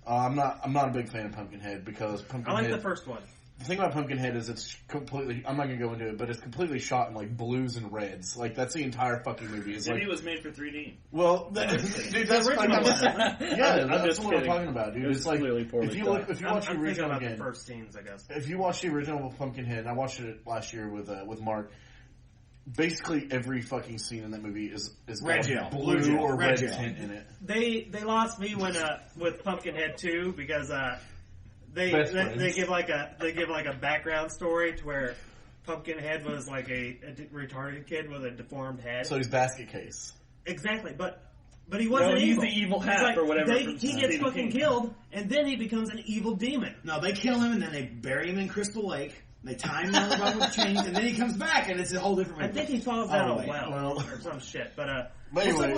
I'm not a big fan of Pumpkinhead because I Pumpkinhead. like the first one. The thing about Pumpkinhead is it's completely, I'm not going to go into it, but it's completely shot in like blues and reds. Like that's the entire fucking movie. It's Maybe like, it was made for 3D. well, dude, that's what I'm that's what I'm talking about, dude. It's like, if you watch the original again, the first scenes, I guess. if you watch the original Pumpkinhead, and I watched it last year with Mark, basically every fucking scene in that movie is red got gel, blue or red gel tint in it. They lost me when with Pumpkinhead 2 because they give like a background story to where Pumpkinhead was like a retarded kid with a deformed head. So he's basket case. Exactly, but he wasn't he's evil. the evil He's half or whatever. He gets fucking killed, and then he becomes an evil demon. No, they kill him and then they bury him in Crystal Lake. They tie him down with chains, and then he comes back, and it's a whole different movie. I think he falls down a well or some shit. But anyway,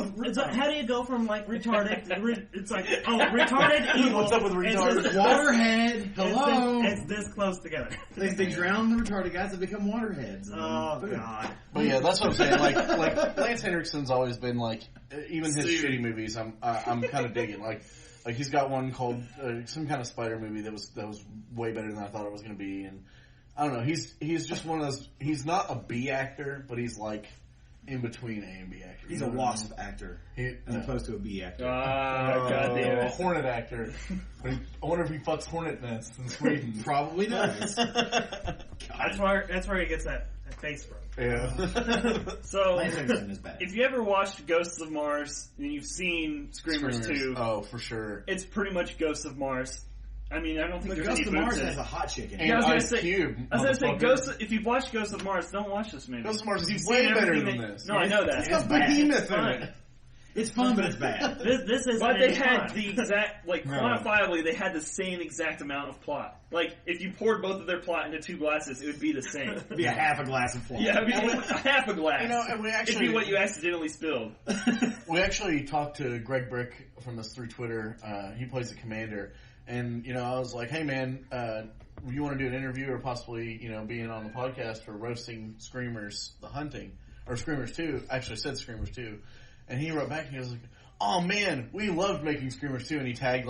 how do you go from like retarded? It's like retarded evil. What's up with retarded? Waterhead. Hello. It's this close together. They drown the retarded guys that become waterheads. Oh god. But yeah, that's what I'm saying. Like Lance Hendrickson's always been like, even his shitty movies, I'm kind of digging. Like he's got one called some kind of spider movie that was way better than I thought it was going to be, and I don't know. He's just one of those. He's not a B actor, but he's like in between A and B actor. He's a wasp actor as opposed to a B actor. God damn it. A hornet actor. I wonder if he fucks hornet nests in Sweden. Probably does. That's where he gets that face from. Yeah. So, Lance Hendrickson is bad. if you ever watched Ghosts of Mars and you've seen Screamers 2, Oh, for sure. it's pretty much Ghosts of Mars. I mean, I don't think But there's Ghost any of Mars boobs in has it. a hot chick in And it. Yeah, I was gonna Ice say- Cube. I was going to say, motherfucker. if you've watched Ghosts of Mars, don't watch this movie. Ghosts of Mars is You've way seen better everything than that- this. No, I know that. It's It's got bad. behemoth in Fine. it. It's fun, but it's bad. This is. But they had the exact, like, No. quantifiably, they had the same exact amount of plot. Like, if you poured both of their plot into 2 glasses, it would be the same. It'd be a half a glass of wine. Yeah, I mean, half a glass. You know, and we It'd actually be what you accidentally spilled. We actually talked to Greg Brick from us through Twitter. He plays the commander. And, you know, I was like, hey, man, you want to do an interview or possibly, you know, being on the podcast for roasting Screamers, The Hunting, or Screamers 2. I actually said Screamers 2. And he wrote back and he was like, oh, man, we loved making Screamers 2. And he tagged,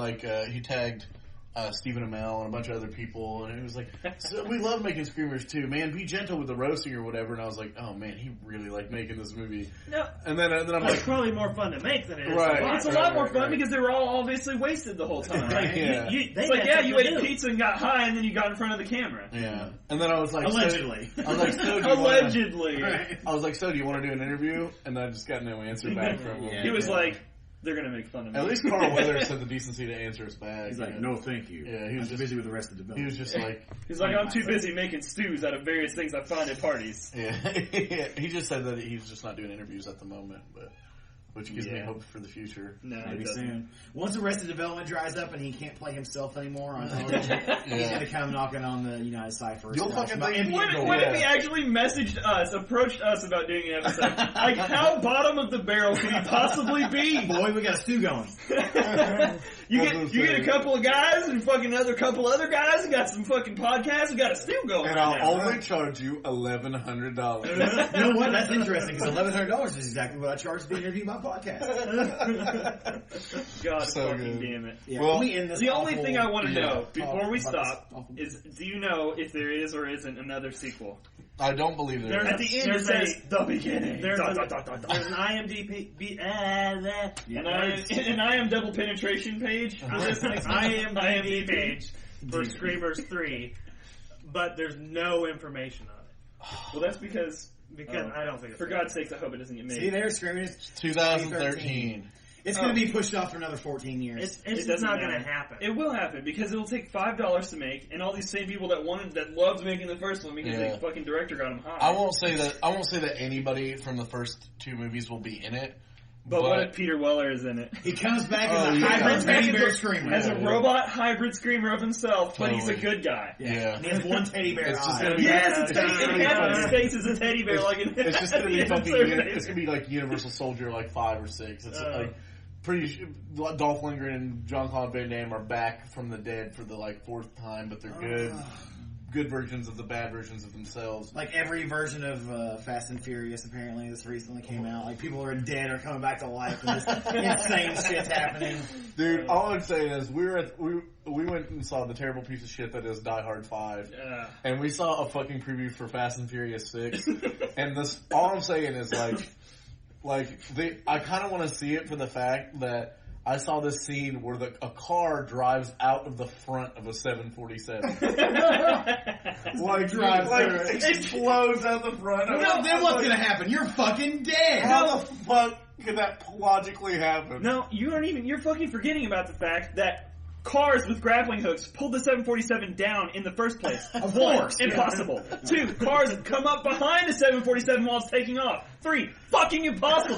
Stephen Amell and a bunch of other people, and he was like, so we love making Screamers too, man, be gentle with the roasting or whatever. And I was like, oh man, he really liked making this movie. No, and then I'm it's like, probably more fun to make than it is Right. to watch. It's a lot more fun because they were all obviously wasted the whole time. Right. Yeah. It's like, yeah, you ate pizza and got high, and then you got in front of the camera. Yeah. And then I was like, Allegedly. I was like, so do you Allegedly. Right. I was like, so do you want to do an interview? And I just got no answer back from him. Yeah. He was like, they're going to make fun of me. At least Carl Weathers had the decency to answer us back. He's like, no, thank you. Yeah, he was I'm busy with the rest of the He development. was just like, He's like, I'm too busy making stews out of various things I find at parties. yeah. He just said that he's just not doing interviews at the moment, but which gives me hope for the future. No, Maybe it doesn't. soon. Once Arrested Development dries up and he can't play himself anymore on television, he's going to come knocking on the United Cypher. You'll fucking think- What if he actually messaged us, approached us about doing an episode? Like, how bottom of the barrel can he possibly be? Boy, we got a stew going. You get a couple of guys and fucking another couple other guys and got some fucking podcasts and got a stew going. And right I'll now. only charge you $1,100. You know what? That's interesting because $1,100 is exactly what I charge to be interviewed by podcast. God So fucking good. damn it. Yeah, Well, we end this The only awful- thing I want to know talk before we about stop this awful- is, do you know if there is or isn't another sequel? I don't believe there At is. the end it says, the beginning. There's Dot, an dot, dot, dot, dot. there's an IMDb. And I am double penetration page. For this next IMDb page for Screamers 3, but there's no information on it Well, that's because I don't think it's for God's sakes, I hope it doesn't get made. See there, Screaming. 2013. It's going to be pushed off for another 14 years. It's It doesn't not matter. going to happen. It will happen because it'll take $5 to make, and all these same people that loved making the first one because Yeah. the fucking director got them high. I won't say that anybody from the first two movies will be in it. But what if Peter Weller is in it? He comes back Oh, as a yeah. hybrid teddy bear As screamer. As a robot hybrid screamer of himself, but he's a Totally. good guy. Yeah. And he has one teddy bear It's just eye. gonna be- Yes, it's Yeah. half of his face is a teddy bear. Like It's just gonna be it's fucking. so It's gonna be like Universal Soldier, like 5 or 6. It's like pretty. Dolph Lundgren and Jean-Claude Van Damme are back from the dead for the like 4th time, but they're good versions of the bad versions of themselves. Like every version of Fast and Furious, apparently, this recently came out. Like people are dead or coming back to life, and this insane shit's happening. Dude, all I'd say is we went went and saw the terrible piece of shit that is Die Hard 5. And we saw a fucking preview for Fast and Furious 6. And this, all I'm saying is I kind of want to see it for the fact that I saw this scene where a car drives out of the front of a 747. Explodes out the front. Then what's gonna happen? You're fucking dead. How the fuck could that logically happen? No, you're fucking forgetting about the fact that cars with grappling hooks pulled the 747 down in the first place. Of One, course. impossible. Two, cars come up behind the 747 while it's taking off. Three, fucking impossible.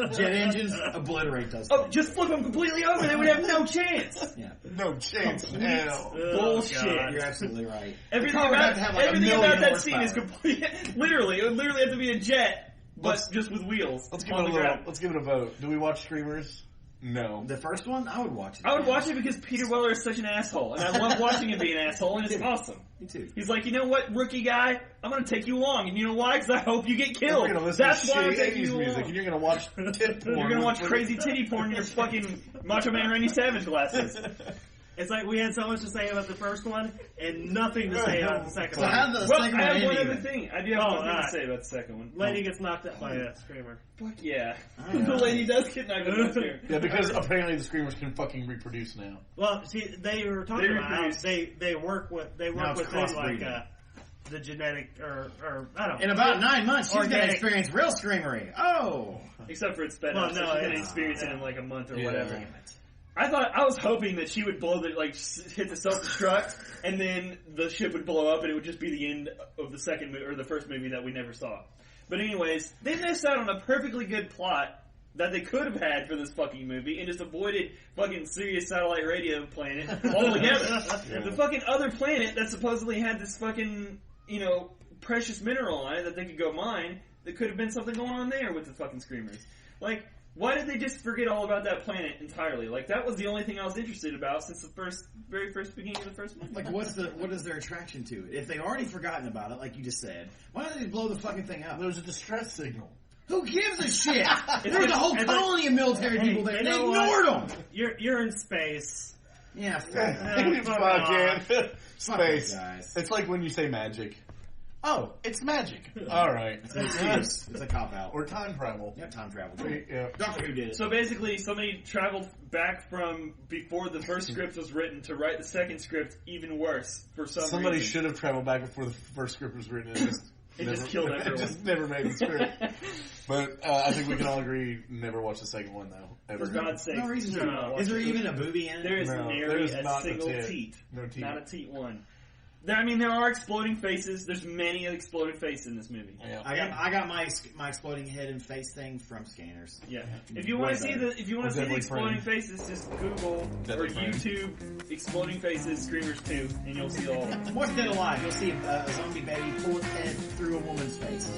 Jet engines obliterate those. Oh, just flip them completely over. They would have no chance. Yeah. No chance in hell. Bullshit. You're absolutely right. Everything The car would about, have to have like everything a about million that scene is horsepower. complete. Literally, it would literally have to be a jet, but just with wheels. Let's give on it a the little. ground. Let's give it a vote. Do we watch Screamers? No. The first one, I would watch it. I would watch it because Peter Weller is such an asshole, and I love watching him be an asshole, and it's awesome. Me too. He's like, you know what, rookie guy, I'm going to take you along, and you know why? Because I hope you get We're killed. gonna listen That's to why I'm shitty taking 80s you music, along. and you're gonna watch tit porn. You're going to watch crazy titty porn in your fucking Macho Man Randy Savage glasses. It's like we had so much to say about the first one and nothing to say about the second So one. how the Well, second I one have one ending other then? thing. I do have Oh, one thing alright. to say about the second one. Lady gets knocked out by a screamer. Fuck yeah. I know. The lady does get knocked out there. Yeah, because apparently the Screamers can fucking reproduce now. Well, see, they were talking They about how reproduce. they work with Now it's within like crossbreeding. the genetic or I don't know. In about 9 months, she's gonna Organic. experience real screamery. Oh. Except for it's sped Well, up, so no, she's going to it's- experience it in like a month or Yeah. whatever. I was hoping that she would blow hit the self-destruct, and then the ship would blow up, and it would just be the end of the second movie, or the first movie that we never saw. But anyways, they missed out on a perfectly good plot that they could have had for this fucking movie, and just avoided fucking Sirius Satellite Radio planet altogether. The fucking other planet that supposedly had this fucking, precious mineral on it that they could go mine, there could have been something going on there with the fucking Screamers. Like, why did they just forget all about that planet entirely? Like, that was the only thing I was interested about since the very first beginning of the first movie. Like, what is their attraction to it? If they've already forgotten about it, like you just said, why don't they blow the fucking thing up? There's a distress signal. Who gives a shit? There was a whole it's colony of military people there, and they you know ignored what? them. You're in space. Yeah, fuck. Fucking space. Guys. It's like when you say magic. Oh, it's magic. All right. It's an excuse. It's a cop-out. Or time travel. Yeah, time travel. Yeah. Doctor Who did it. So basically, somebody traveled back from before the first script was written to write the second script even worse for some Somebody reason. should have traveled back before the first script was written. It just killed everyone. It just never made the script. But I think we can all agree, never watch the second one though. Ever. For God's sake. No reason do to. not watch Is there it. even a booby in it? There is No, nary there's a not a single tit. teat. No teat. Not a teat one. There are exploding faces. There's many exploded faces in this movie. Yeah. I got my exploding head and face thing from Scanners. Yeah. If you want to see better. the Definitely exploding Praying. faces, just Google Definitely or Praying. YouTube exploding faces Screamers 2, and you'll see all of them. What's Dead Alive? You'll see a zombie baby pull its head through a woman's face.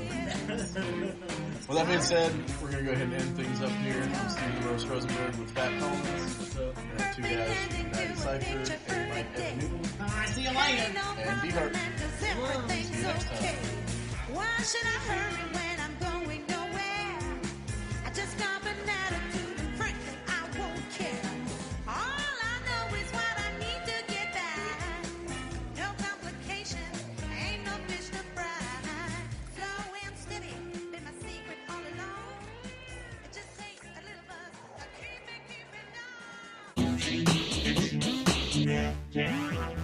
With that being said, we're going to go ahead and end things up here. I'm Steve Rose Rosenberg with Fat Collins. We have two guys from United Cypher, and Mike Ed Newton, See you later. and Dehart. See you next time. Why should I hurry when I'm going nowhere? I just got an attitude and frankly I won't care. All I know is what I need to get back. No complication, ain't no fish to fry. Slow and steady, been my secret all along. It just takes a little buzz, keep it on.